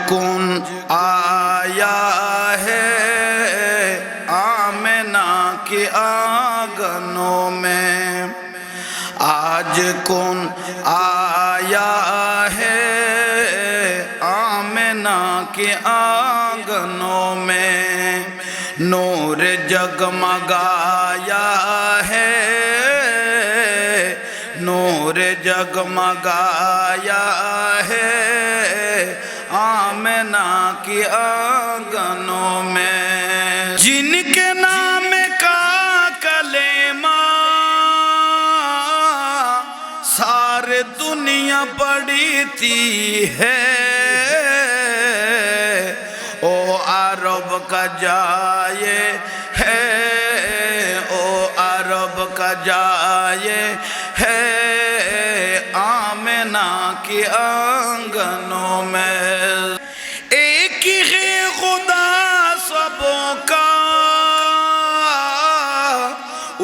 कौन आया है आमिना के आंगनों में, आज कौन आया है आमिना के आंगनों में। नूर जगमगाया है, नूर जगमगाया है आमिना की आंगनों में। जिनके नाम का कलेमा सारे दुनिया पढ़ती है, ओ अरब का जाए है, ओ अरब का जाए है आमिना की आंगनों में। एक ही है खुदा सबों का,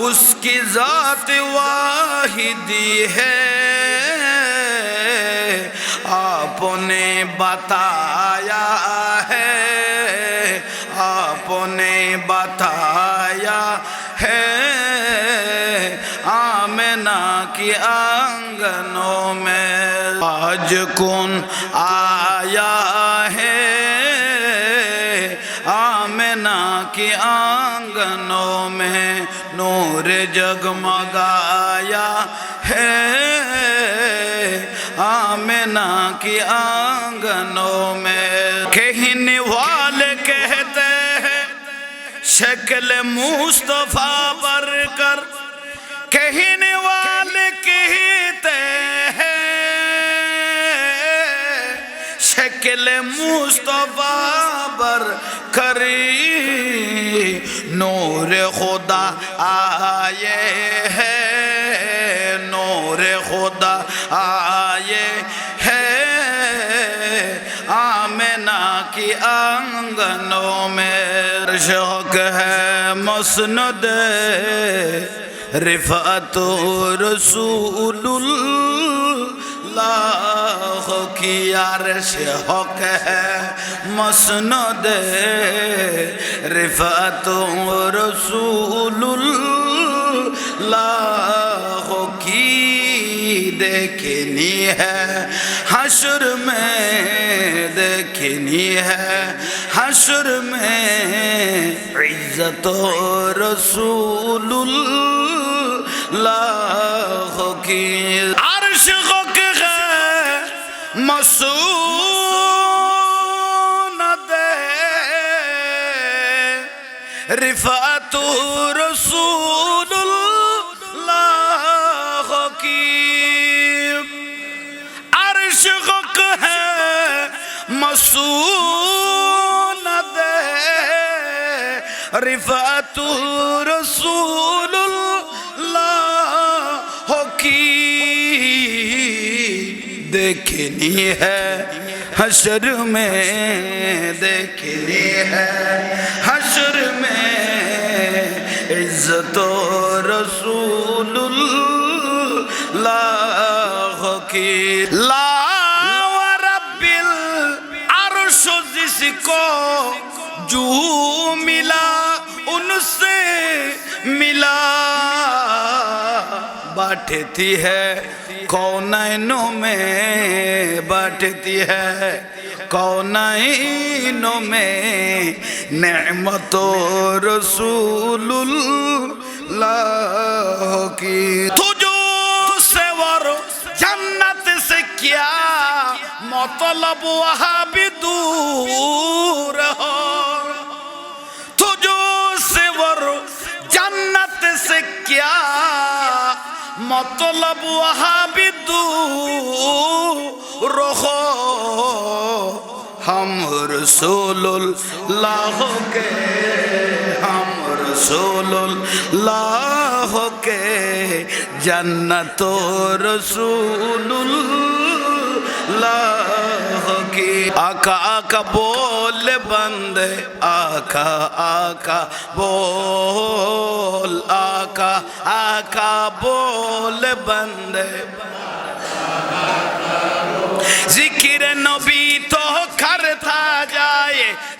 उसकी जात वाहिदी है। आपने बताया है, आपने बताया है आमिना की आंगनों में। आज कौन आया है आमिना की आंगनों में। नूर जगमगाया है आमिना की आंगनों में। कहने वाले कहते हैं शक्ल मुस्तफा बरकर, कहने वाले कहते हैं शक्ल मुस्तफा बरकर। नूर खुदा आए है, नूर खुदा आए है आमिना की आंगनों में। शौक है मसनद रिफ़अत रसूलुल्लाह की अर्श हक है मसनद रिफ़अत रसूलुल्लाह की। देखनी है हश्र में, देखनी है हश्र में इज्जत रसूलुल्लाह की। अर्श हक है मसूनद रिफ़अत रसूलुल्लाह की। अर्श हक है मसूनद रिफ़अत रसूलुल्लाह की। देखनी है हश्र में, देखनी है हश्र में इज्जत रसूलुल्लाह की। ला व रब्बिल अर्श जिसको जू मिला उनसे मिला। बांटती है कौनैनों में, बांटती है कौनैनों में नेमतो रसूलुल्लाह की। तुझो से वर जन्नत से क्या मतलब वहाँ भी दूर हो। तुझो से वर जन्नत से क्या मतलब वहाँ भी दूर हो। हम रसूलुल्लाह के, हम रसूलुल्लाह के जन्नतो रसूलुल्लाह की। आका आका बोल बंदे, आका आका बोल, आका आका बोल बंदे। जिक्र नबी तो कर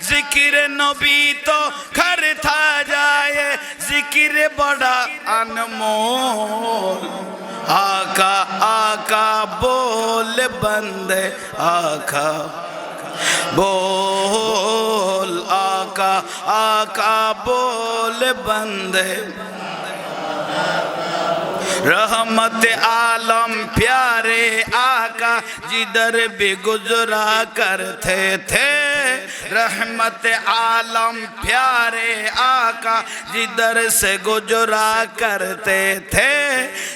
जिक्र नबी तो करता जाए, जिक्र बड़ा अनमोल। आका आका बोल बंदे आका बोल, आका आका बोल बंदे। रहमत आलम प्यारे आका जिधर भी गुजरा करते थे, रहमत आलम प्यारे आका जिधर से गुजरा करते थे।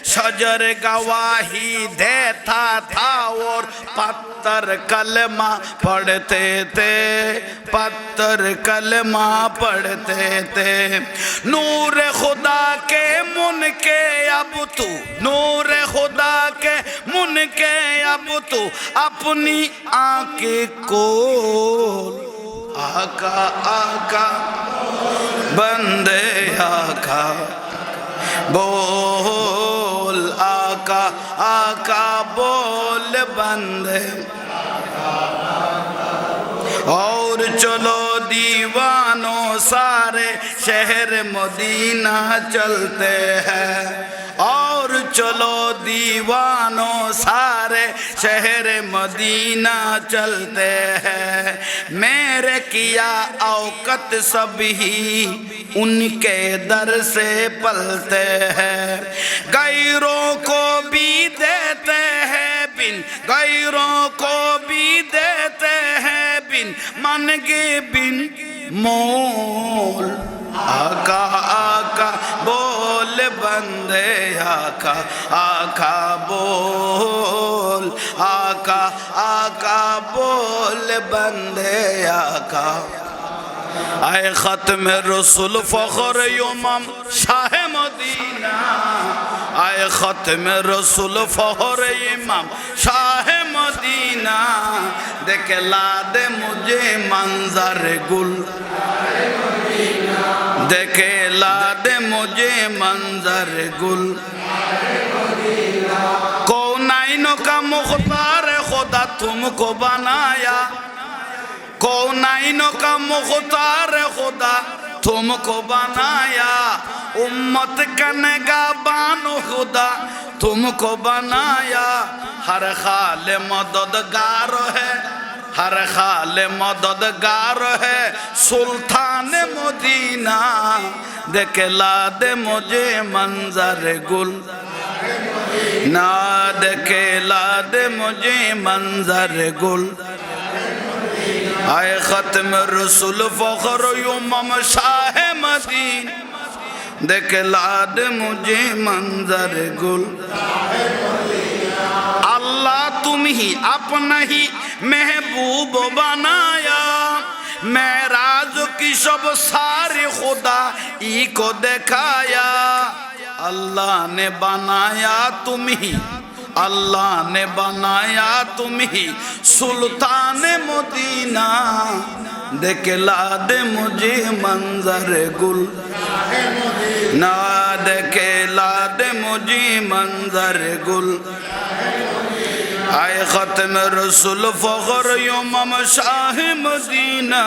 शजर गवाही देता था और पत्थर कलमा पढ़ते थे, पत्थर कलमा पढ़ते थे। नूर खुदा के मुन के अब तू, नूर खुदा के मुन के अब तू अपनी आंखें खोल। आका आका बंदे आका बोल, आका आका बोल बंदे। और चलो दीवानों सारे शहर मदीना चलते हैं, और चलो दीवानों सारे शहर मदीना चलते हैं। मेरे किया औकत सभी उनके दर से पलते हैं। गैरों को भी देते हैं बिन, गैरों को भी देते हैं बिन मांगे बिन मोल। आका आका बोल बंदे आका आका बोल, आका आका बोल बंदे आका। आए खत्म रसूल फखर इमाम शाह मदीना, आए खत्म रसूल फखर इमाम शाह मदीना। देखला दे मुझे मंजर गुल, देखला दे मुझे मंजर गुल। कौनाइनों का मुख्तार खुदा तुमको बनाया, कौनाइनों का मुख्तार खुदा तुमको बनाया। उम्मत का निगाहबान खुदा तुमको बनाया। हर खाल मददगार है, हर खाल मददगार है सुल्तान मदीना। देखला दे मुझे मंजर गुल, ना देखला दे मुझे मंजर गुल। आए खत्म रसूल फखर इमाम शाह मदीना, देखला दे मुझे मंजर गुल। अल्लाह तुम ही अपना ही महबूब बनाया। मेराज की सब सारे खुदा ई को दिखाया। अल्लाह ने बनाया तुम ही, अल्लाह ने बनाया तुम ही सुल्तान मदीना। देखला दे मुझे मंजर गुल, ना देखला दे मुझे मंजर गुल। आए खत्म रसूल फखर इमाम शाह मदीना।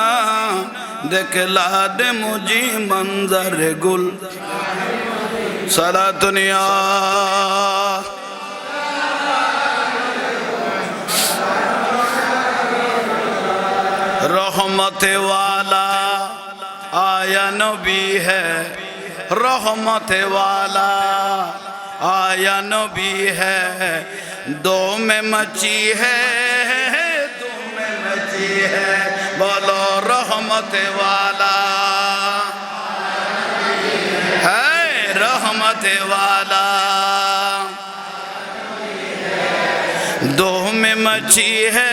देखला दे मुझे मंजर गुल। सारा दुनिया रहमत वाला आया नबी है, रहमत वाला आया नबी है। दो में मची है, दो में मची है, बोलो रहमत वाला है, रहमत वाला। दो में मची है,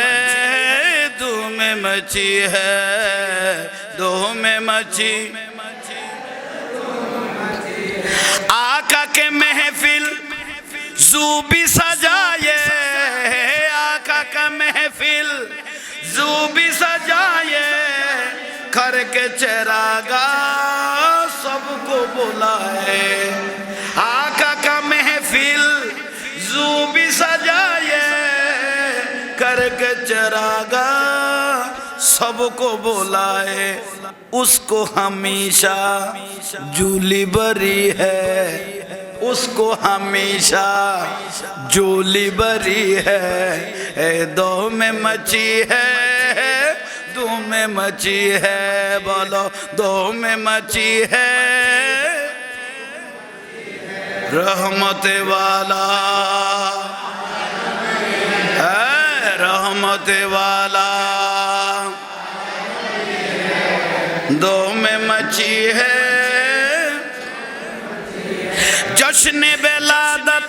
दो में मची है, दो में मची। आका के महफिल जू भी सजाए, आका का महफिल जू भी सजाए। करके चरागा सबको बुलाए। आका का महफिल जू भी सजाए, करके चरागा सबको बुलाए, उसको हमेशा जूली बरी है, उसको हमेशा जूली बरी है। दो में मची है, दो में मची है, बोलो दो में मची है। रहमत वाला है, रहमत वाला दो में मची है। जश्न वेलादत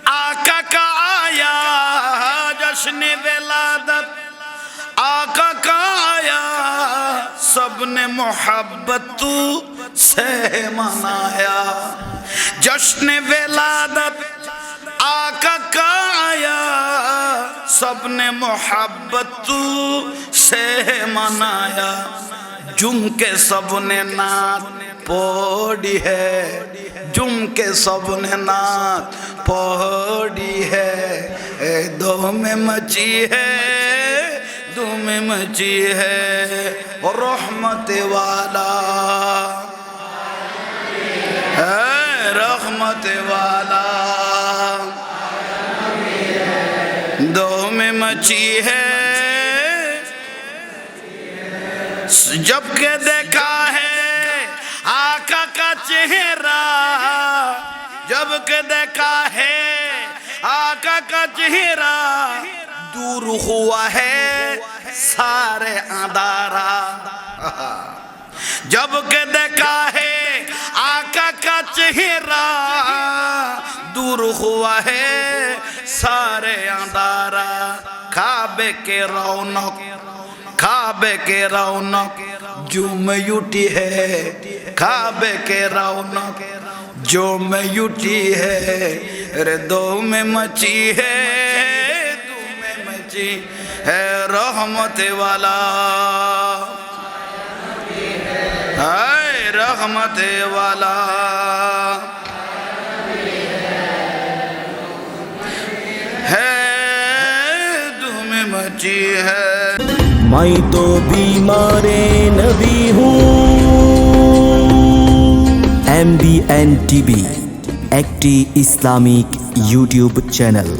आका का आया, जश्न वेलादत आका का आया, सबने मोहब्बत से मनाया। जश्न वेलादत आका का आया, सबने मोहब्बत से मनाया। जुम के सबने नात पौड़ी है, जुम के सबने नात पौड़ी है। दो में मची है, दो में मची है। रहमत वाला है, रहमत वाला दो में मची है। जब के देखा है आका का चेहरा, जब के देखा है आका का चेहरा, दूर हुआ है सारे अंधारा। जब के देखा है आका का चेहरा, दूर हुआ है सारे अंधारा। काबे के रौनक, काबे के रौनक जो में उठी है, काबे के रौनक जो में उठी है। रे दो में मची है, दो में मची है। रहमत वाला है, रहमत वाला है, दो में मची है। मैं तो बीमारे नबी हूँ। MBN TV একটি ইসলামিক ইউটিউব চ্যানেল।